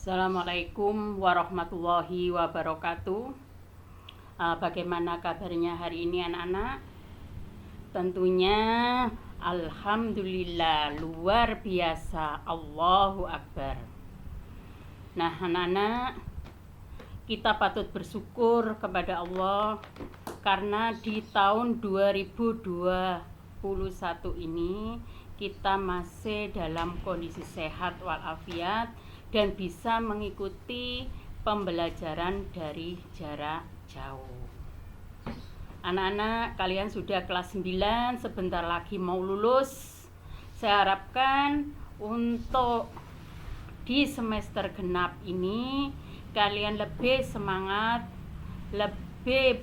Assalamualaikum warahmatullahi wabarakatuh. Bagaimana kabarnya hari ini anak-anak? Tentunya alhamdulillah, luar biasa, Allahu Akbar. Nah anak-anak, kita patut bersyukur kepada Allah karena di tahun 2021 ini kita masih dalam kondisi sehat walafiat dan bisa mengikuti pembelajaran dari jarak jauh. Anak-anak, kalian sudah kelas 9, sebentar lagi mau lulus. Saya harapkan untuk di semester genap ini kalian lebih semangat, lebih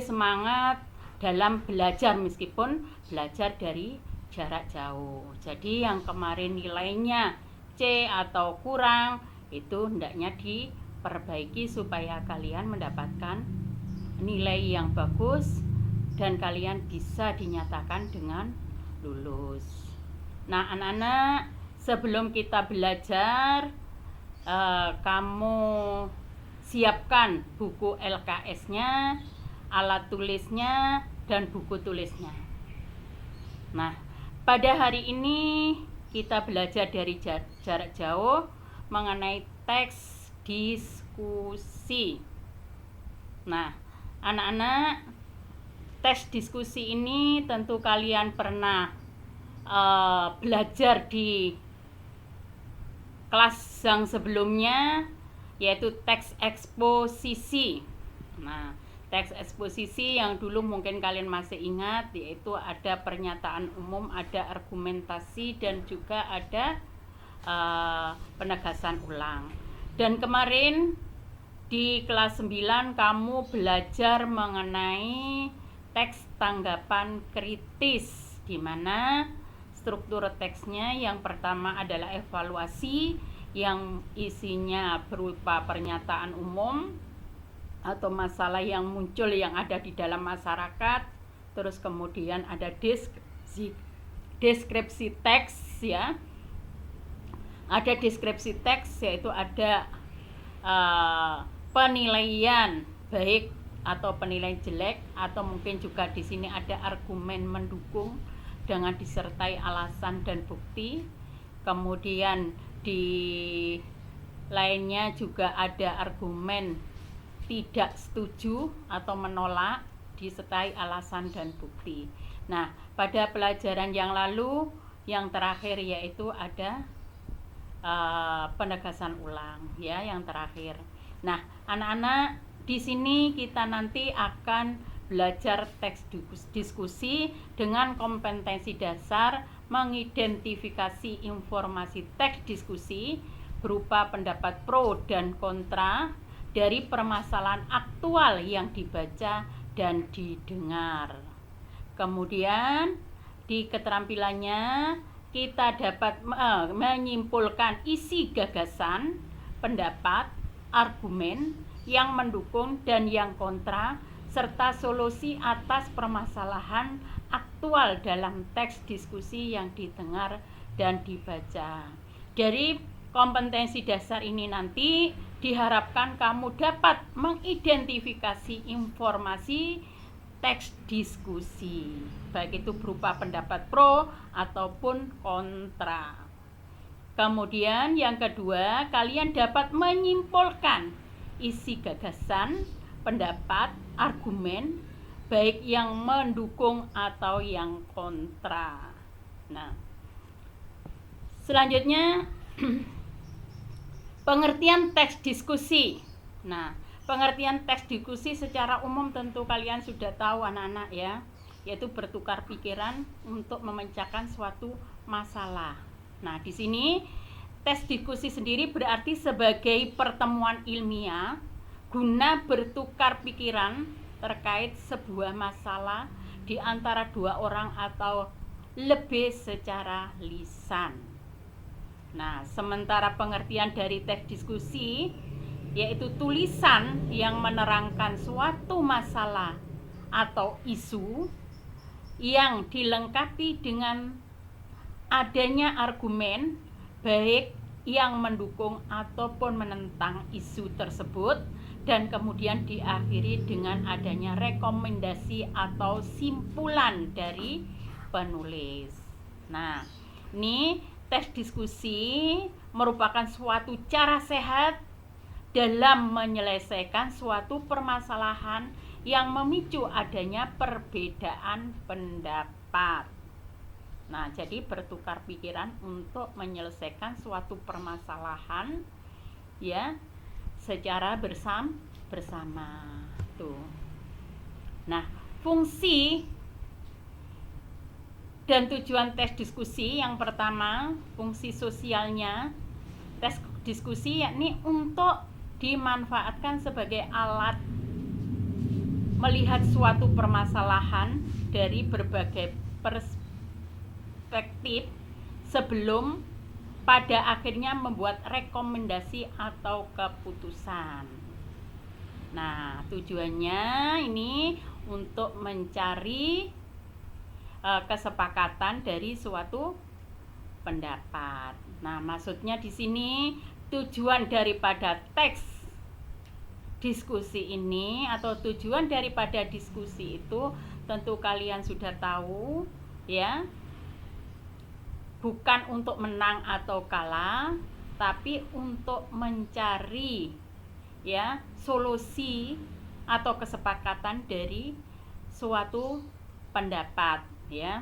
semangat dalam belajar meskipun belajar dari jarak jauh. Jadi yang kemarin nilainya C atau kurang itu hendaknya diperbaiki supaya kalian mendapatkan nilai yang bagus dan kalian bisa dinyatakan dengan lulus. Nah anak-anak, sebelum kita belajar, kamu siapkan buku LKS-nya, alat tulisnya, dan buku tulisnya. Nah, pada hari ini kita belajar dari jarak jauh mengenai teks diskusi. Nah, anak-anak, teks diskusi ini tentu kalian pernah belajar di kelas yang sebelumnya, yaitu teks eksposisi. Nah, teks eksposisi yang dulu mungkin kalian masih ingat, yaitu ada pernyataan umum, ada argumentasi, dan juga ada penegasan ulang. Dan kemarin di kelas 9 kamu belajar mengenai teks tanggapan kritis, di mana struktur teksnya yang pertama adalah evaluasi yang isinya berupa pernyataan umum atau masalah yang muncul yang ada di dalam masyarakat. Terus kemudian ada deskripsi teks, ya. Ada deskripsi teks, yaitu ada penilaian baik atau penilaian jelek, atau mungkin juga di sini ada argumen mendukung dengan disertai alasan dan bukti. Kemudian di lainnya juga ada argumen tidak setuju atau menolak disertai alasan dan bukti. Nah, pada pelajaran yang lalu, yang terakhir yaitu ada penegasan ulang, ya, yang terakhir. Nah, anak-anak, di sini kita nanti akan belajar teks diskusi dengan kompetensi dasar mengidentifikasi informasi teks diskusi berupa pendapat pro dan kontra dari permasalahan aktual yang dibaca dan didengar. Kemudian di keterampilannya kita dapat menyimpulkan isi gagasan, pendapat, argumen yang mendukung dan yang kontra, serta solusi atas permasalahan aktual dalam teks diskusi yang didengar dan dibaca. Dari kompetensi dasar ini nanti diharapkan kamu dapat mengidentifikasi informasi teks diskusi, baik itu berupa pendapat pro ataupun kontra. Kemudian yang kedua, kalian dapat menyimpulkan isi gagasan, pendapat, argumen, baik yang mendukung atau yang kontra. Nah, selanjutnya pengertian teks diskusi. Nah, pengertian teks diskusi secara umum tentu kalian sudah tahu anak-anak, ya, yaitu bertukar pikiran untuk memecahkan suatu masalah. Nah, di sini teks diskusi sendiri berarti sebagai pertemuan ilmiah guna bertukar pikiran terkait sebuah masalah di antara dua orang atau lebih secara lisan. Nah, sementara pengertian dari teks diskusi yaitu tulisan yang menerangkan suatu masalah atau isu yang dilengkapi dengan adanya argumen baik yang mendukung ataupun menentang isu tersebut, dan kemudian diakhiri dengan adanya rekomendasi atau simpulan dari penulis. Nah, ini tes diskusi merupakan suatu cara sehat dalam menyelesaikan suatu permasalahan yang memicu adanya perbedaan pendapat. Nah, jadi bertukar pikiran untuk menyelesaikan suatu permasalahan ya secara bersama. Tuh. Nah, fungsi dan tujuan tes diskusi yang pertama, fungsi sosialnya tes diskusi yakni untuk dimanfaatkan sebagai alat melihat suatu permasalahan dari berbagai perspektif sebelum pada akhirnya membuat rekomendasi atau keputusan. Nah, tujuannya ini untuk mencari kesepakatan dari suatu pendapat. Nah, maksudnya di sini tujuan daripada teks diskusi ini atau tujuan daripada diskusi itu tentu kalian sudah tahu ya, bukan untuk menang atau kalah, tapi untuk mencari ya solusi atau kesepakatan dari suatu pendapat ya.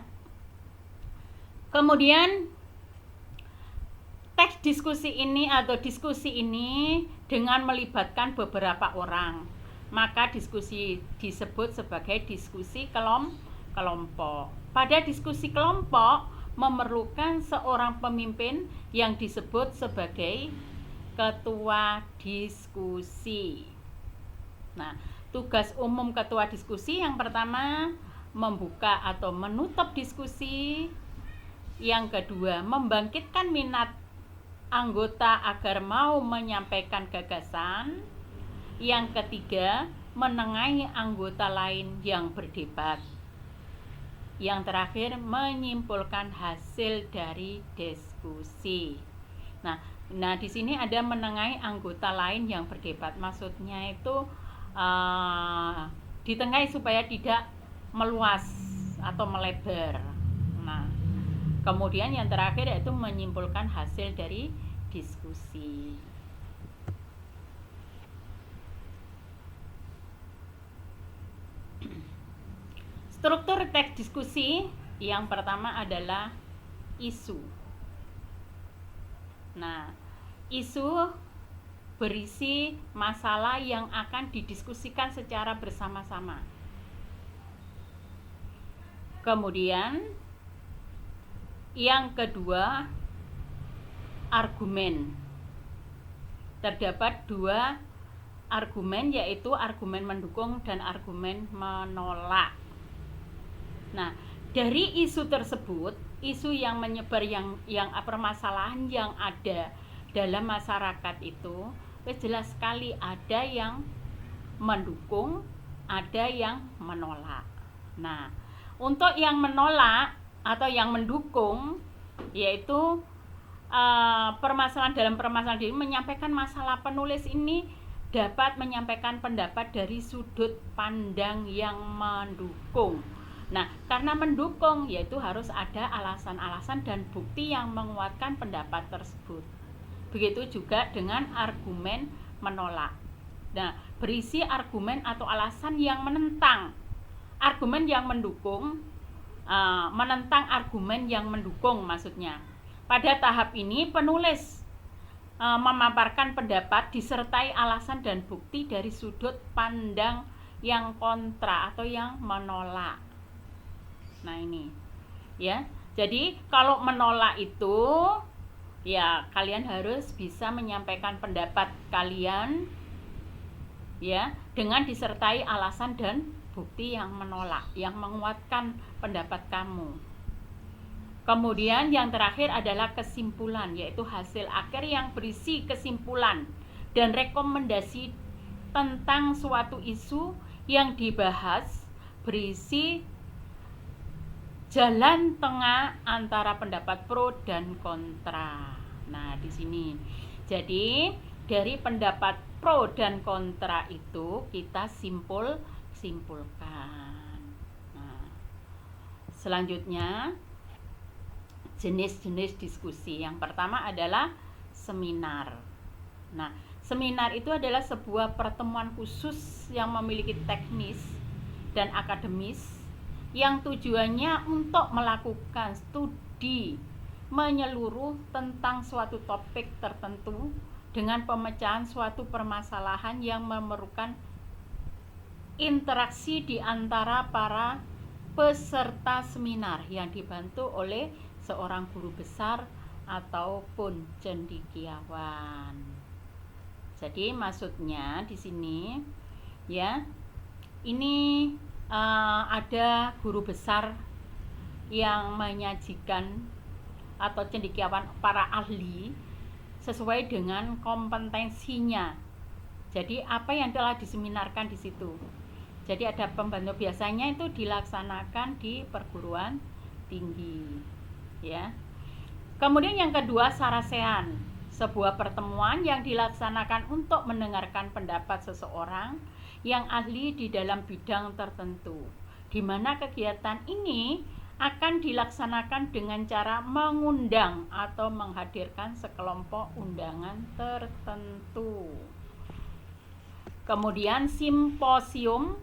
Kemudian teks diskusi ini atau diskusi ini dengan melibatkan beberapa orang, maka diskusi disebut sebagai diskusi kelompok. Pada diskusi kelompok memerlukan seorang pemimpin yang disebut sebagai ketua diskusi. Nah, tugas umum ketua diskusi yang pertama membuka atau menutup diskusi. Yang kedua, membangkitkan minat anggota agar mau menyampaikan gagasan. Yang ketiga, menengahi anggota lain yang berdebat. Yang terakhir, menyimpulkan hasil dari diskusi. Nah di sini ada menengahi anggota lain yang berdebat. Maksudnya itu ditengahi supaya tidak meluas atau melebar. Nah, kemudian yang terakhir yaitu menyimpulkan hasil dari diskusi. Struktur teks diskusi yang pertama adalah isu. Nah, isu berisi masalah yang akan didiskusikan secara bersama-sama. Kemudian yang kedua, argumen. Terdapat dua argumen, yaitu argumen mendukung dan argumen menolak. Nah, dari isu tersebut, isu yang menyebar yang permasalahan yang ada dalam masyarakat itu jelas sekali ada yang mendukung, ada yang menolak. Nah, untuk yang menolak atau yang mendukung yaitu dalam permasalahan ini menyampaikan masalah penulis ini dapat menyampaikan pendapat dari sudut pandang yang mendukung. Nah, karena mendukung yaitu harus ada alasan-alasan dan bukti yang menguatkan pendapat tersebut. Begitu juga dengan argumen menolak. Nah, berisi argumen atau alasan yang menentang. Argumen yang mendukung menentang argumen yang mendukung maksudnya. Pada tahap ini penulis memaparkan pendapat disertai alasan dan bukti dari sudut pandang yang kontra atau yang menolak. Nah, ini ya. Jadi kalau menolak itu ya kalian harus bisa menyampaikan pendapat kalian ya dengan disertai alasan dan bukti yang menolak, yang menguatkan pendapat kamu. Kemudian yang terakhir adalah kesimpulan, yaitu hasil akhir yang berisi kesimpulan dan rekomendasi tentang suatu isu yang dibahas, berisi jalan tengah antara pendapat pro dan kontra. Nah, di sini. Jadi, dari pendapat pro dan kontra itu kita simpulkan. Nah, selanjutnya jenis-jenis diskusi. Yang pertama adalah seminar. Nah, seminar itu adalah sebuah pertemuan khusus yang memiliki teknis dan akademis yang tujuannya untuk melakukan studi menyeluruh tentang suatu topik tertentu dengan pemecahan suatu permasalahan yang memerlukan interaksi di antara para peserta seminar yang dibantu oleh seorang guru besar ataupun cendekiawan. Jadi maksudnya di sini ya, ini ada guru besar yang menyajikan atau cendekiawan para ahli sesuai dengan kompetensinya. Jadi apa yang telah diseminarkan di situ. Jadi ada pembantu, biasanya itu dilaksanakan di perguruan tinggi, ya. Kemudian yang kedua, sarasean, sebuah pertemuan yang dilaksanakan untuk mendengarkan pendapat seseorang yang ahli di dalam bidang tertentu, di mana kegiatan ini akan dilaksanakan dengan cara mengundang atau menghadirkan sekelompok undangan tertentu. Kemudian simposium,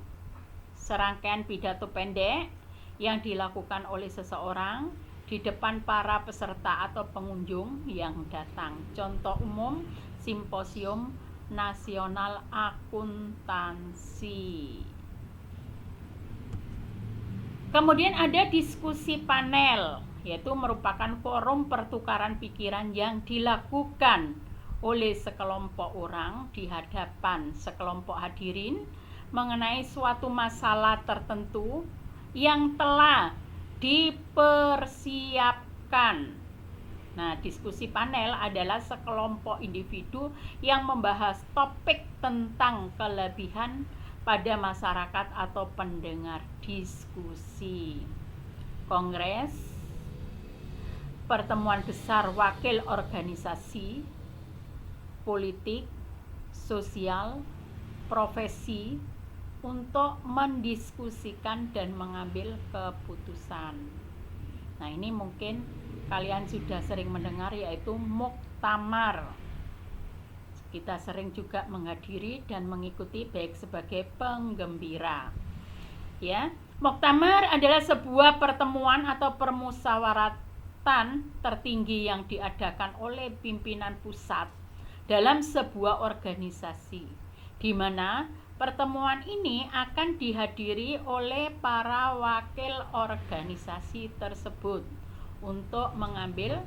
serangkaian pidato pendek yang dilakukan oleh seseorang di depan para peserta atau pengunjung yang datang. Contoh umum, simposium nasional akuntansi. Kemudian ada diskusi panel, yaitu merupakan forum pertukaran pikiran yang dilakukan oleh sekelompok orang di hadapan sekelompok hadirin mengenai suatu masalah tertentu yang telah dipersiapkan. Nah, diskusi panel adalah sekelompok individu yang membahas topik tentang kelebihan pada masyarakat atau pendengar diskusi. Kongres, pertemuan besar wakil organisasi, politik, sosial, profesi untuk mendiskusikan dan mengambil keputusan. Nah, ini mungkin kalian sudah sering mendengar, yaitu muktamar. Kita sering juga menghadiri dan mengikuti baik sebagai penggembira. Ya, muktamar adalah sebuah pertemuan atau permusyawaratan tertinggi yang diadakan oleh pimpinan pusat dalam sebuah organisasi, di mana pertemuan ini akan dihadiri oleh para wakil organisasi tersebut untuk mengambil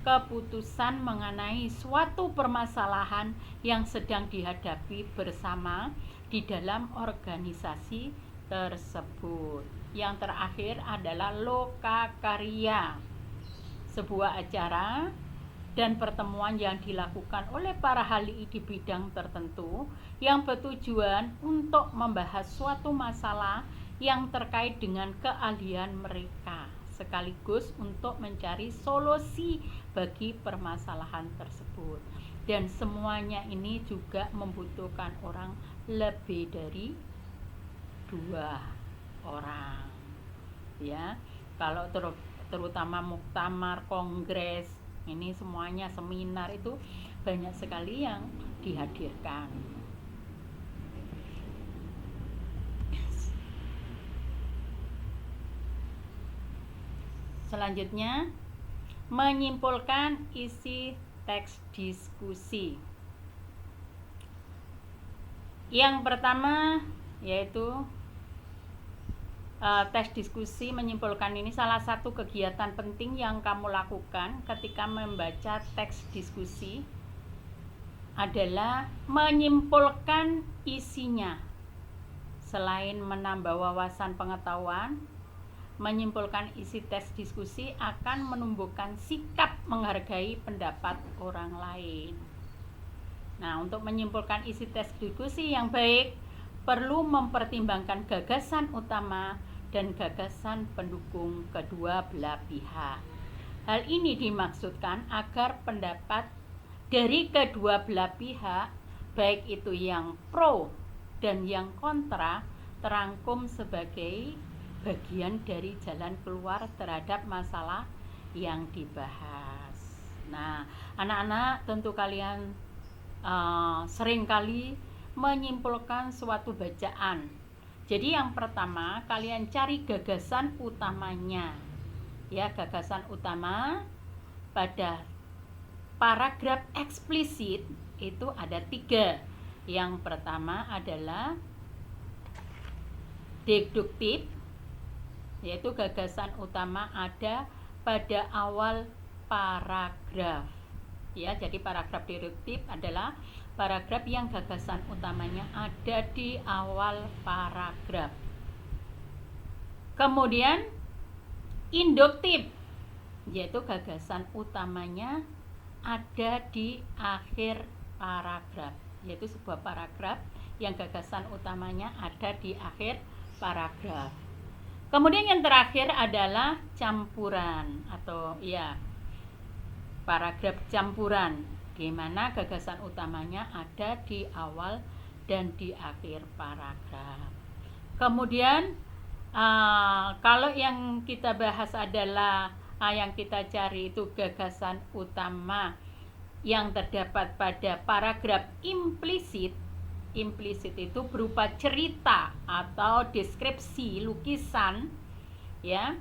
keputusan mengenai suatu permasalahan yang sedang dihadapi bersama di dalam organisasi tersebut. Yang terakhir adalah lokakarya, sebuah acara dan pertemuan yang dilakukan oleh para ahli di bidang tertentu yang bertujuan untuk membahas suatu masalah yang terkait dengan keahlian mereka, sekaligus untuk mencari solusi bagi permasalahan tersebut. Dan semuanya ini juga membutuhkan orang lebih dari 2 orang. Ya, kalau terutama muktamar, kongres, ini semuanya seminar itu banyak sekali yang dihadirkan. Selanjutnya, menyimpulkan isi teks diskusi. Yang pertama yaitu teks diskusi menyimpulkan ini salah satu kegiatan penting yang kamu lakukan ketika membaca teks diskusi adalah menyimpulkan isinya. Selain menambah wawasan pengetahuan, menyimpulkan isi teks diskusi akan menumbuhkan sikap menghargai pendapat orang lain. Nah, untuk menyimpulkan isi teks diskusi yang baik, perlu mempertimbangkan gagasan utama dan gagasan pendukung kedua belah pihak. Hal ini dimaksudkan agar pendapat dari kedua belah pihak, baik itu yang pro dan yang kontra, terangkum sebagai bagian dari jalan keluar terhadap masalah yang dibahas. Nah, anak-anak, tentu kalian seringkali menyimpulkan suatu bacaan. Jadi yang pertama, kalian cari gagasan utamanya. Ya, gagasan utama pada paragraf eksplisit itu ada 3. Yang pertama adalah deduktif, yaitu gagasan utama ada pada awal paragraf. Ya, jadi paragraf deduktif adalah paragraf yang gagasan utamanya ada di awal paragraf. Kemudian induktif, yaitu gagasan utamanya ada di akhir paragraf, yaitu sebuah paragraf yang gagasan utamanya ada di akhir paragraf. Kemudian yang terakhir adalah campuran atau paragraf campuran, di mana gagasan utamanya ada di awal dan di akhir paragraf. Kemudian kalau yang kita bahas adalah yang kita cari itu gagasan utama yang terdapat pada paragraf implisit. Implisit itu berupa cerita atau deskripsi lukisan, ya.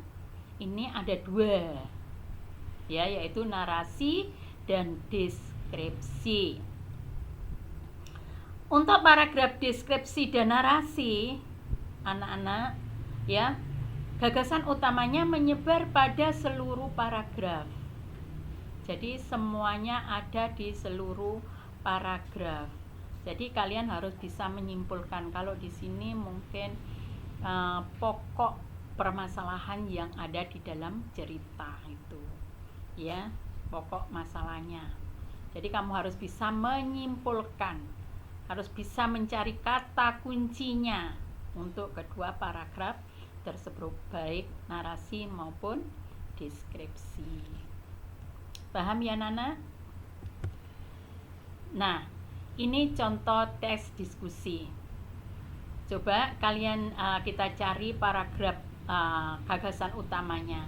Ini ada 2, ya, yaitu narasi dan deskripsi. Untuk paragraf deskripsi dan narasi, anak-anak, ya, gagasan utamanya menyebar pada seluruh paragraf. Jadi semuanya ada di seluruh paragraf. Jadi kalian harus bisa menyimpulkan kalau di sini mungkin pokok permasalahan yang ada di dalam cerita itu, ya, pokok masalahnya. Jadi kamu harus bisa menyimpulkan, harus bisa mencari kata kuncinya untuk kedua paragraf tersebut, baik narasi maupun deskripsi. Paham ya, Nana? Nah, ini contoh teks diskusi. Coba kalian kita cari paragraf gagasan utamanya.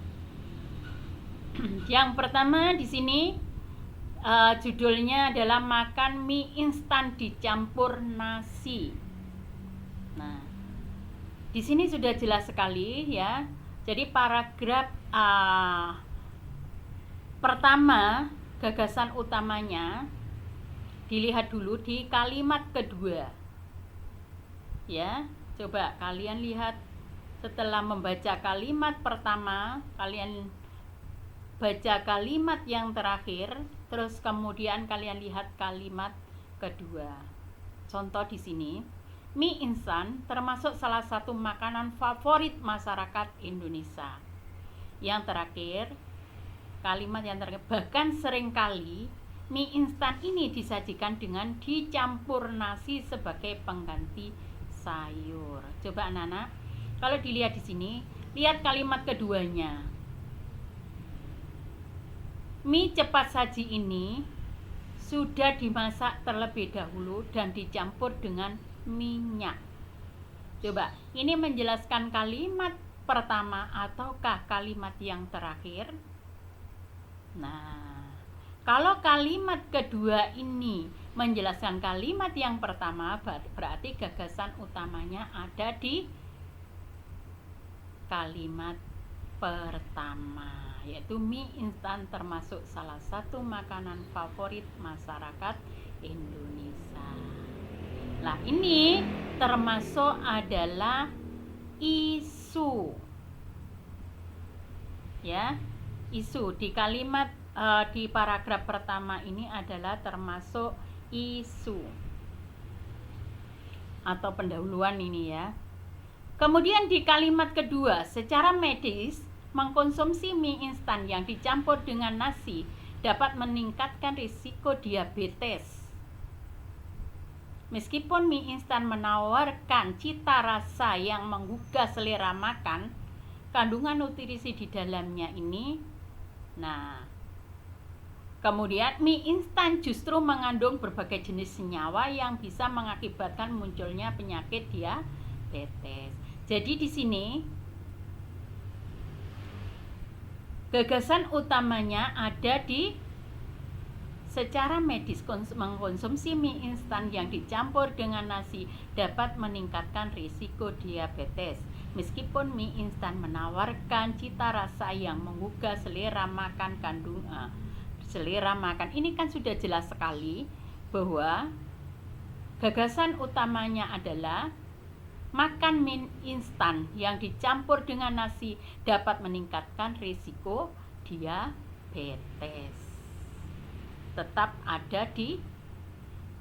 Yang pertama di sini judulnya adalah makan mie instan dicampur nasi. Nah, di sini sudah jelas sekali, ya. Jadi paragraf pertama gagasan utamanya dilihat dulu di kalimat kedua. Ya, coba kalian lihat setelah membaca kalimat pertama, kalian baca kalimat yang terakhir, terus kemudian kalian lihat kalimat kedua. Contoh di sini, mie instan termasuk salah satu makanan favorit masyarakat Indonesia. Yang terakhir, kalimat yang terakhir, bahkan seringkali mie instan ini disajikan dengan dicampur nasi sebagai pengganti sayur. Coba anak-anak, kalau dilihat di sini, lihat kalimat keduanya. Mie cepat saji ini sudah dimasak terlebih dahulu dan dicampur dengan minyak. Coba, ini menjelaskan kalimat pertama ataukah kalimat yang terakhir? Nah, kalau kalimat kedua ini menjelaskan kalimat yang pertama, berarti gagasan utamanya ada di kalimat pertama, yaitu mie instan termasuk salah satu makanan favorit masyarakat Indonesia. Nah, ini termasuk adalah isu. Ya, isu di kalimat di paragraf pertama ini adalah termasuk isu atau pendahuluan ini, ya. Kemudian di kalimat kedua, secara medis mengkonsumsi mie instan yang dicampur dengan nasi dapat meningkatkan risiko diabetes. Meskipun mie instan menawarkan cita rasa yang menggugah selera makan, kandungan nutrisi di dalamnya ini Nah, kemudian mie instan justru mengandung berbagai jenis senyawa yang bisa mengakibatkan munculnya penyakit diabetes. Jadi di sini gagasan utamanya ada di secara medis mengkonsumsi mie instan yang dicampur dengan nasi dapat meningkatkan risiko diabetes. Meskipun mie instan menawarkan cita rasa yang menggugah selera makan selera makan, ini kan sudah jelas sekali bahwa gagasan utamanya adalah makan mie instan yang dicampur dengan nasi dapat meningkatkan risiko diabetes. Tetap ada di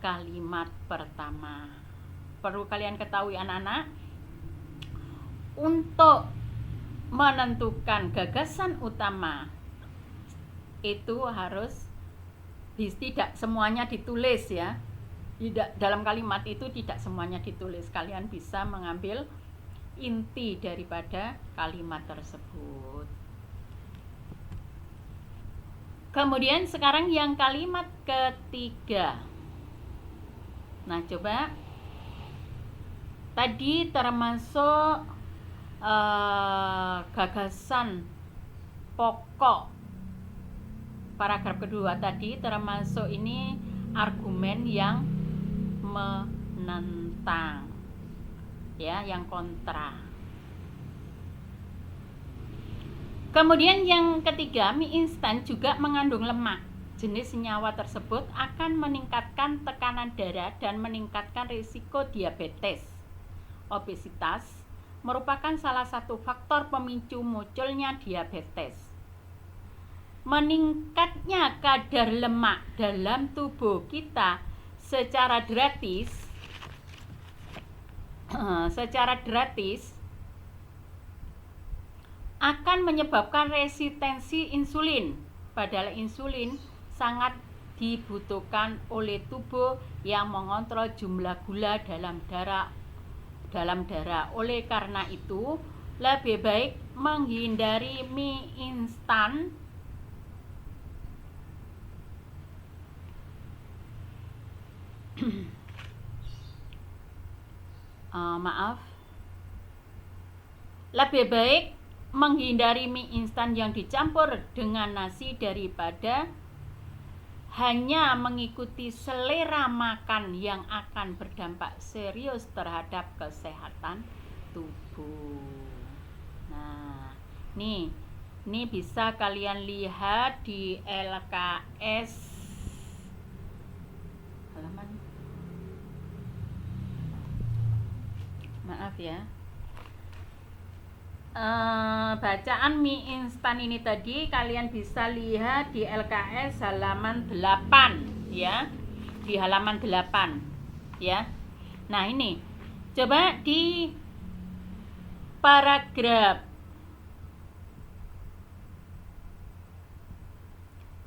kalimat pertama. Perlu kalian ketahui anak-anak, untuk menentukan gagasan utama itu harus tidak semuanya ditulis ya. Tidak, dalam kalimat itu tidak semuanya ditulis. Kalian bisa mengambil inti daripada kalimat tersebut. Kemudian sekarang yang kalimat ketiga. Nah, coba tadi termasuk gagasan pokok paragraf kedua tadi, termasuk ini argumen yang menentang ya, yang kontra. Kemudian yang ketiga, mie instan juga mengandung lemak. Jenis senyawa tersebut akan meningkatkan tekanan darah dan meningkatkan risiko diabetes. Obesitas merupakan salah satu faktor pemicu munculnya diabetes. Meningkatnya kadar lemak dalam tubuh kita secara drastis akan menyebabkan resistensi insulin. Padahal insulin sangat dibutuhkan oleh tubuh yang mengontrol jumlah gula dalam darah. Oleh karena itu, lebih baik menghindari mie instan lebih baik menghindari mie instan yang dicampur dengan nasi daripada hanya mengikuti selera makan yang akan berdampak serius terhadap kesehatan tubuh. Nah, ini bisa kalian lihat di LKS halaman, maaf ya, bacaan mie instan ini tadi kalian bisa lihat di LKS halaman 8 ya, di halaman 8 ya. Nah, ini coba di paragraf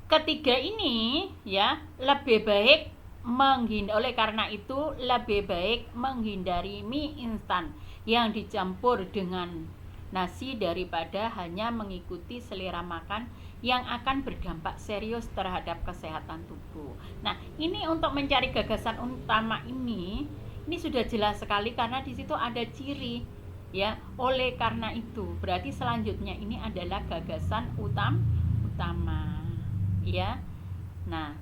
ketiga ini ya, lebih baik oleh karena itu lebih baik menghindari mie instan yang dicampur dengan nasi daripada hanya mengikuti selera makan yang akan berdampak serius terhadap kesehatan tubuh. Nah, ini untuk mencari gagasan utama ini sudah jelas sekali karena di situ ada ciri ya. Oleh karena itu, berarti selanjutnya ini adalah gagasan utama ya. Nah,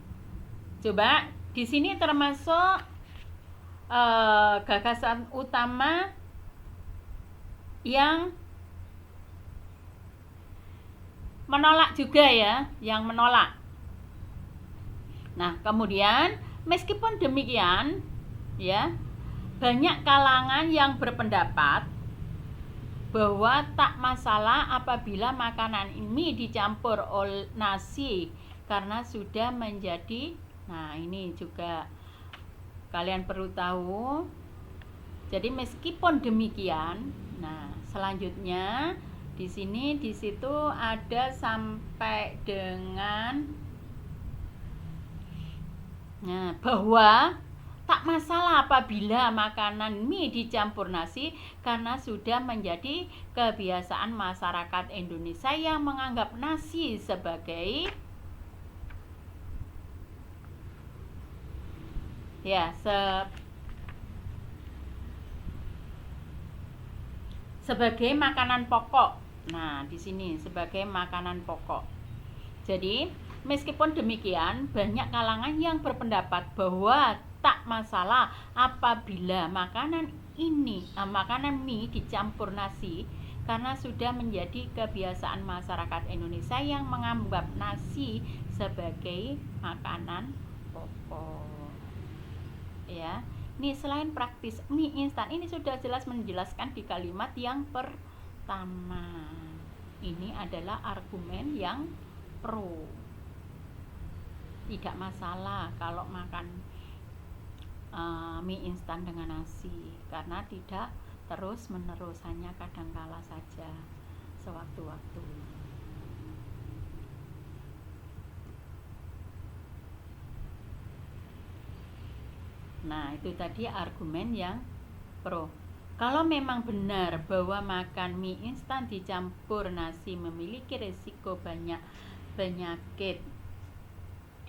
coba di sini termasuk gagasan utama yang menolak juga ya, yang menolak. Nah, kemudian meskipun demikian ya, banyak kalangan yang berpendapat bahwa tak masalah apabila makanan ini dicampur oleh nasi karena sudah menjadi, nah ini juga kalian perlu tahu. Jadi meskipun demikian, nah selanjutnya di situ ada sampai dengan bahwa Tak masalah apabila makanan mie dicampur nasi karena sudah menjadi kebiasaan masyarakat Indonesia yang menganggap nasi sebagai sebagai makanan pokok. Nah, di sini sebagai makanan pokok. Jadi, meskipun demikian, banyak kalangan yang berpendapat bahwa tak masalah apabila makanan mie dicampur nasi karena sudah menjadi kebiasaan masyarakat Indonesia yang menganggap nasi sebagai makanan pokok. Ya. Nih, selain praktis, mie instan ini sudah jelas menjelaskan di kalimat yang pertama. Ini adalah argumen yang pro. Tidak masalah kalau makan mie instan dengan nasi karena tidak terus menerus, hanya kadangkala saja sewaktu-waktu. Nah, itu tadi argumen yang pro. Kalau memang benar bahwa makan mie instan dicampur nasi memiliki risiko banyak penyakit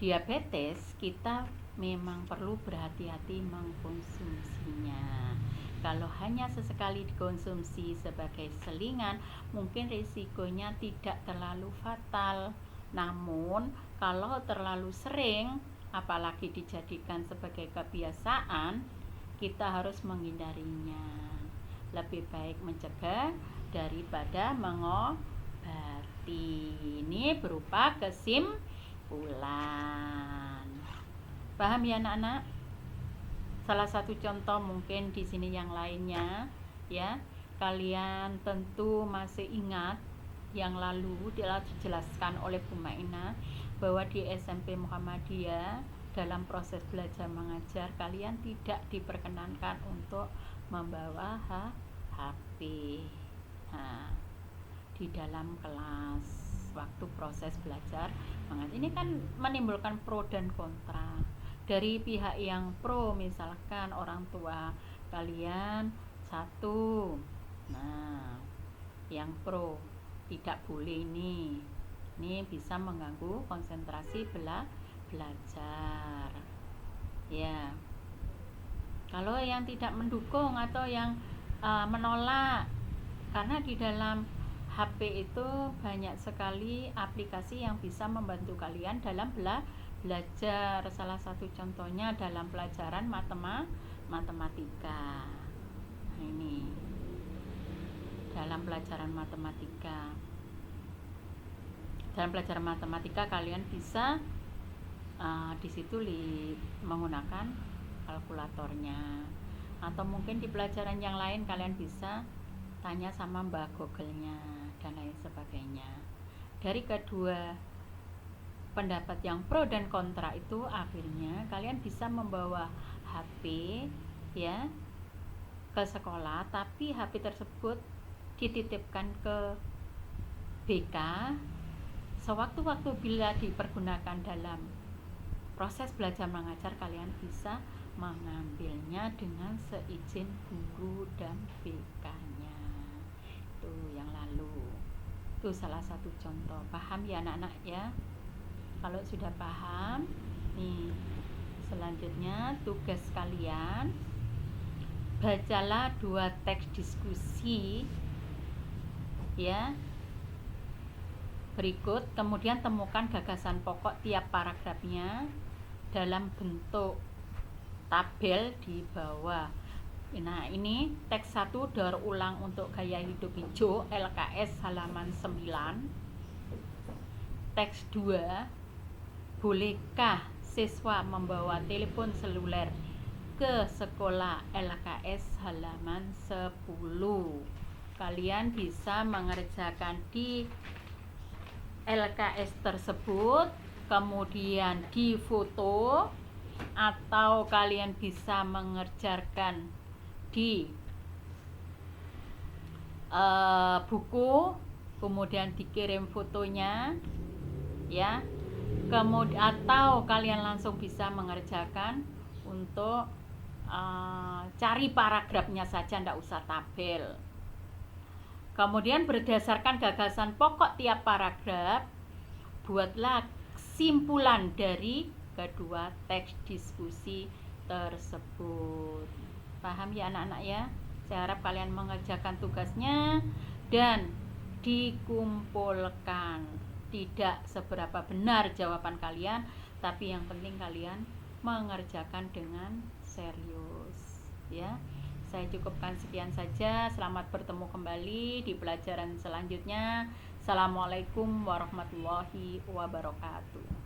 diabetes, kita memang perlu berhati-hati mengkonsumsinya. Kalau hanya sesekali dikonsumsi sebagai selingan, mungkin risikonya tidak terlalu fatal. Namun, kalau terlalu sering, apalagi dijadikan sebagai kebiasaan, kita harus menghindarinya. Lebih baik mencegah daripada mengobati. Ini berupa kesimpulan. Paham ya anak-anak? Salah satu contoh mungkin di sini yang lainnya, ya. Kalian tentu masih ingat yang lalu dijelaskan oleh Bu Maina bahwa di SMP Muhammadiyah dalam proses belajar mengajar kalian tidak diperkenankan untuk membawa HP di dalam kelas waktu proses belajar mengajar. Ini kan menimbulkan pro dan kontra. Dari pihak yang pro, misalkan orang tua kalian satu, nah yang pro tidak boleh ini bisa mengganggu konsentrasi belajar ya. Kalau yang tidak mendukung atau yang menolak, karena di dalam HP itu banyak sekali aplikasi yang bisa membantu kalian dalam belajar. Salah satu contohnya dalam pelajaran matematika. Nah, ini dalam pelajaran matematika. Dalam pelajaran matematika kalian bisa di situ menggunakan kalkulatornya, atau mungkin di pelajaran yang lain kalian bisa tanya sama Mbak Google-nya dan lain sebagainya. Dari kedua pendapat yang pro dan kontra itu, akhirnya kalian bisa membawa HP ya ke sekolah, tapi HP tersebut dititipkan ke BK. Sewaktu-waktu bila dipergunakan dalam proses belajar mengajar, kalian bisa mengambilnya dengan seizin guru dan BK-nya. Itu yang lalu. Itu salah satu contoh. Paham ya anak-anak ya? Kalau sudah paham, nih selanjutnya tugas kalian, bacalah 2 teks diskusi ya berikut, kemudian temukan gagasan pokok tiap paragrafnya dalam bentuk tabel di bawah. Nah, ini teks 1 daur ulang untuk gaya hidup hijau LKS halaman 9. Teks 2, bolehkah siswa membawa telepon seluler ke sekolah LKS halaman 10. Kalian bisa mengerjakan di LKS tersebut, kemudian di foto, atau kalian bisa mengerjakan di buku, kemudian dikirim fotonya ya. Kemudian atau kalian langsung bisa mengerjakan untuk cari paragrafnya saja, ndak usah tabel. Kemudian berdasarkan gagasan pokok tiap paragraf, buatlah simpulan dari kedua teks diskusi tersebut. Paham ya anak-anak ya? Saya harap kalian mengerjakan tugasnya dan dikumpulkan. Tidak seberapa benar jawaban kalian, tapi yang penting kalian mengerjakan dengan serius ya. Saya cukupkan sekian saja. Selamat bertemu kembali di pelajaran selanjutnya. Assalamualaikum warahmatullahi wabarakatuh.